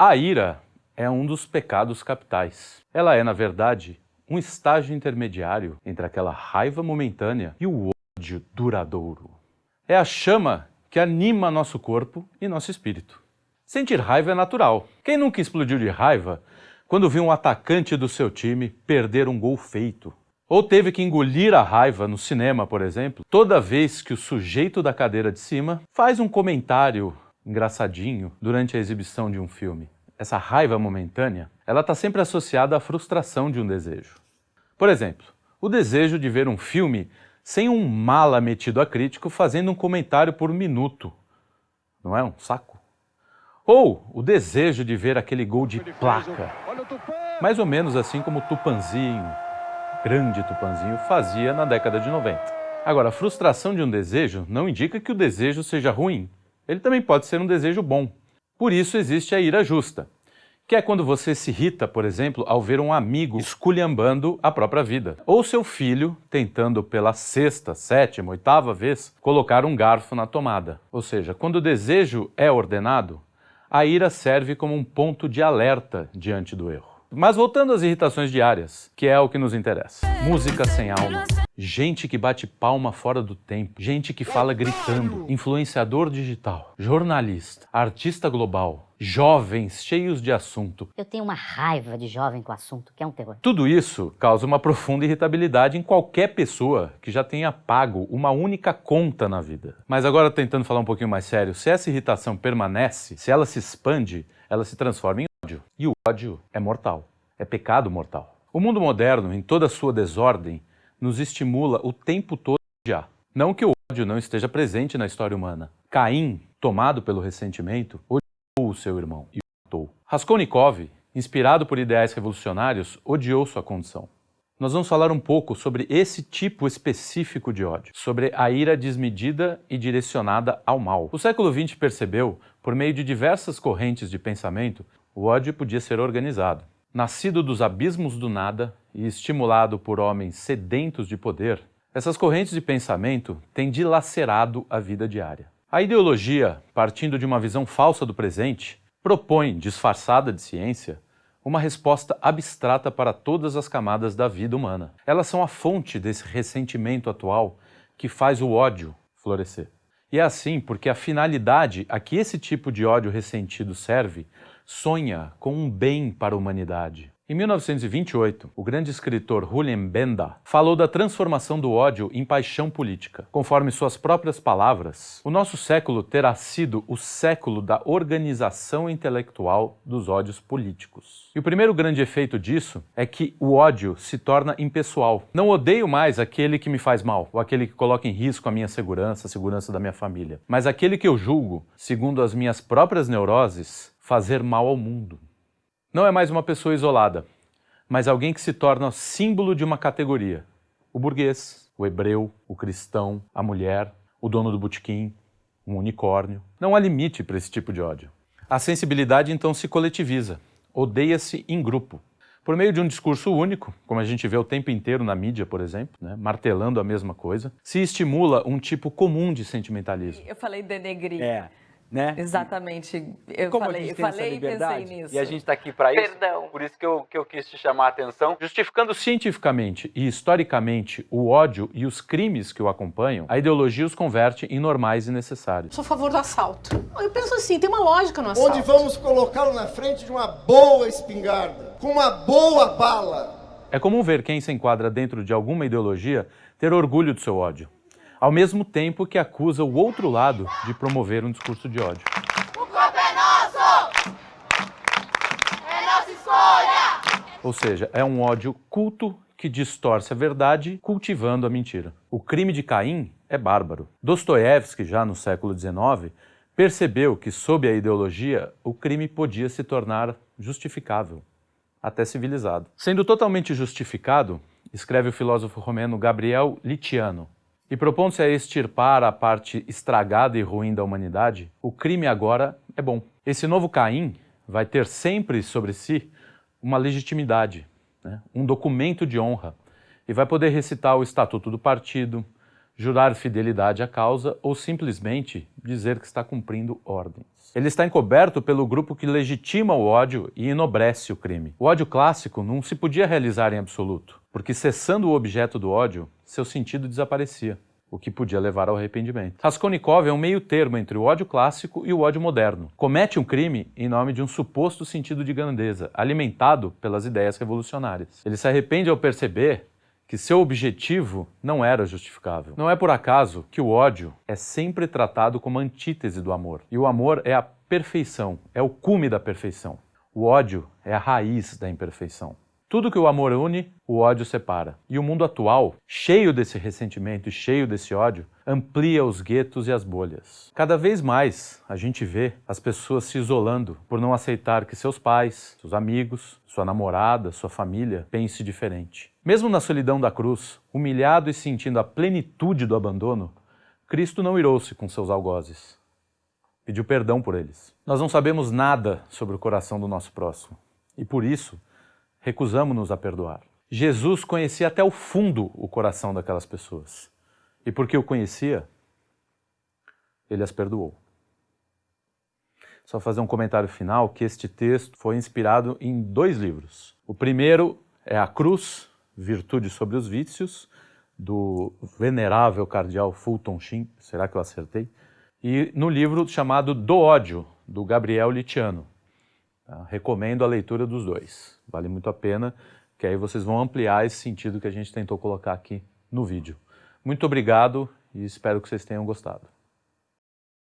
A ira é um dos pecados capitais. Ela é, na verdade, um estágio intermediário entre aquela raiva momentânea e o ódio duradouro. É a chama que anima nosso corpo e nosso espírito. Sentir raiva é natural. Quem nunca explodiu de raiva quando viu um atacante do seu time perder um gol feito? Ou teve que engolir a raiva no cinema, por exemplo, toda vez que o sujeito da cadeira de cima faz um comentário engraçadinho durante a exibição de um filme. Essa raiva momentânea, ela está sempre associada à frustração de um desejo. Por exemplo, o desejo de ver um filme sem um mala metido a crítico fazendo um comentário por minuto. Não é um saco? Ou o desejo de ver aquele gol de placa, mais ou menos assim como o Tupanzinho, grande Tupanzinho, fazia na década de 90. Agora, a frustração de um desejo não indica que o desejo seja ruim. Ele também pode ser um desejo bom. Por isso existe a ira justa, que é quando você se irrita, por exemplo, ao ver um amigo esculhambando a própria vida. Ou seu filho tentando pela sexta, sétima, oitava vez colocar um garfo na tomada. Ou seja, quando o desejo é ordenado, a ira serve como um ponto de alerta diante do erro. Mas voltando às irritações diárias, que é o que nos interessa. Música sem alma, gente que bate palma fora do tempo, gente que fala gritando, influenciador digital, jornalista, artista global, jovens cheios de assunto. Eu tenho uma raiva de jovem com assunto, que é um terror. Tudo isso causa uma profunda irritabilidade em qualquer pessoa que já tenha pago uma única conta na vida. Mas agora, tentando falar um pouquinho mais sério, se essa irritação permanece, se ela se expande, ela se transforma em ódio. E o ódio é mortal, é pecado mortal. O mundo moderno, em toda a sua desordem, nos estimula o tempo todo a odiar. Não que o ódio não esteja presente na história humana. Caim, tomado pelo ressentimento, odiou o seu irmão e o matou. Raskolnikov, inspirado por ideais revolucionários, odiou sua condição. Nós vamos falar um pouco sobre esse tipo específico de ódio, sobre a ira desmedida e direcionada ao mal. O século XX percebeu, por meio de diversas correntes de pensamento, o ódio podia ser organizado. Nascido dos abismos do nada e estimulado por homens sedentos de poder, essas correntes de pensamento têm dilacerado a vida diária. A ideologia, partindo de uma visão falsa do presente, propõe, disfarçada de ciência, uma resposta abstrata para todas as camadas da vida humana. Elas são a fonte desse ressentimento atual que faz o ódio florescer. E é assim porque a finalidade a que esse tipo de ódio ressentido serve sonha com um bem para a humanidade. Em 1928, o grande escritor Julian Benda falou da transformação do ódio em paixão política. Conforme suas próprias palavras, o nosso século terá sido o século da organização intelectual dos ódios políticos. E o primeiro grande efeito disso é que o ódio se torna impessoal. Não odeio mais aquele que me faz mal, ou aquele que coloca em risco a minha segurança, a segurança da minha família, mas aquele que eu julgo, segundo as minhas próprias neuroses, fazer mal ao mundo. Não é mais uma pessoa isolada, mas alguém que se torna símbolo de uma categoria. O burguês, o hebreu, o cristão, a mulher, o dono do botequim, um unicórnio. Não há limite para esse tipo de ódio. A sensibilidade então se coletiviza, odeia-se em grupo. Por meio de um discurso único, como a gente vê o tempo inteiro na mídia, por exemplo, martelando a mesma coisa, se estimula um tipo comum de sentimentalismo. Eu falei denegrir. Né? Exatamente. Eu Como falei a gente tem essa e liberdade, pensei nisso. e a gente está aqui para isso. Perdão. Por isso que eu quis te chamar a atenção. Justificando cientificamente e historicamente o ódio e os crimes que o acompanham, a ideologia os converte em normais e necessários. Sou a favor do assalto. Eu penso assim, tem uma lógica no assalto. Onde vamos colocá-lo na frente de uma boa espingarda, com uma boa bala. É comum ver quem se enquadra dentro de alguma ideologia ter orgulho do seu ódio, ao mesmo tempo que acusa o outro lado de promover um discurso de ódio. O copo é nosso! É nossa escolha! Ou seja, é um ódio culto que distorce a verdade, cultivando a mentira. O crime de Caim é bárbaro. Dostoiévski, já no século XIX, percebeu que, sob a ideologia, o crime podia se tornar justificável, até civilizado. Sendo totalmente justificado, escreve o filósofo romeno Gabriel Litiano, e propondo-se a extirpar a parte estragada e ruim da humanidade, o crime agora é bom. Esse novo Caim vai ter sempre sobre si uma legitimidade, um documento de honra, e vai poder recitar o estatuto do partido, jurar fidelidade à causa ou simplesmente dizer que está cumprindo ordens. Ele está encoberto pelo grupo que legitima o ódio e enobrece o crime. O ódio clássico não se podia realizar em absoluto, porque cessando o objeto do ódio, seu sentido desaparecia, o que podia levar ao arrependimento. Raskolnikov é um meio termo entre o ódio clássico e o ódio moderno. Comete um crime em nome de um suposto sentido de grandeza, alimentado pelas ideias revolucionárias. Ele se arrepende ao perceber que seu objetivo não era justificável. Não é por acaso que o ódio é sempre tratado como antítese do amor. E o amor é a perfeição, é o cume da perfeição. O ódio é a raiz da imperfeição. Tudo que o amor une, o ódio separa. E o mundo atual, cheio desse ressentimento e cheio desse ódio, amplia os guetos e as bolhas. Cada vez mais a gente vê as pessoas se isolando por não aceitar que seus pais, seus amigos, sua namorada, sua família pense diferente. Mesmo na solidão da cruz, humilhado e sentindo a plenitude do abandono, Cristo não irou-se com seus algozes. Pediu perdão por eles. Nós não sabemos nada sobre o coração do nosso próximo. E por isso, recusamo-nos a perdoar. Jesus conhecia até o fundo o coração daquelas pessoas. E porque o conhecia, ele as perdoou. Só fazer um comentário final que este texto foi inspirado em 2 livros. O primeiro é A Cruz, Virtude sobre os Vícios, do venerável cardeal Fulton Sheen, será que eu acertei? E no livro chamado Do Ódio, do Gabriel Litiano. Recomendo a leitura dos 2. Vale muito a pena, que aí vocês vão ampliar esse sentido que a gente tentou colocar aqui no vídeo. Muito obrigado e espero que vocês tenham gostado.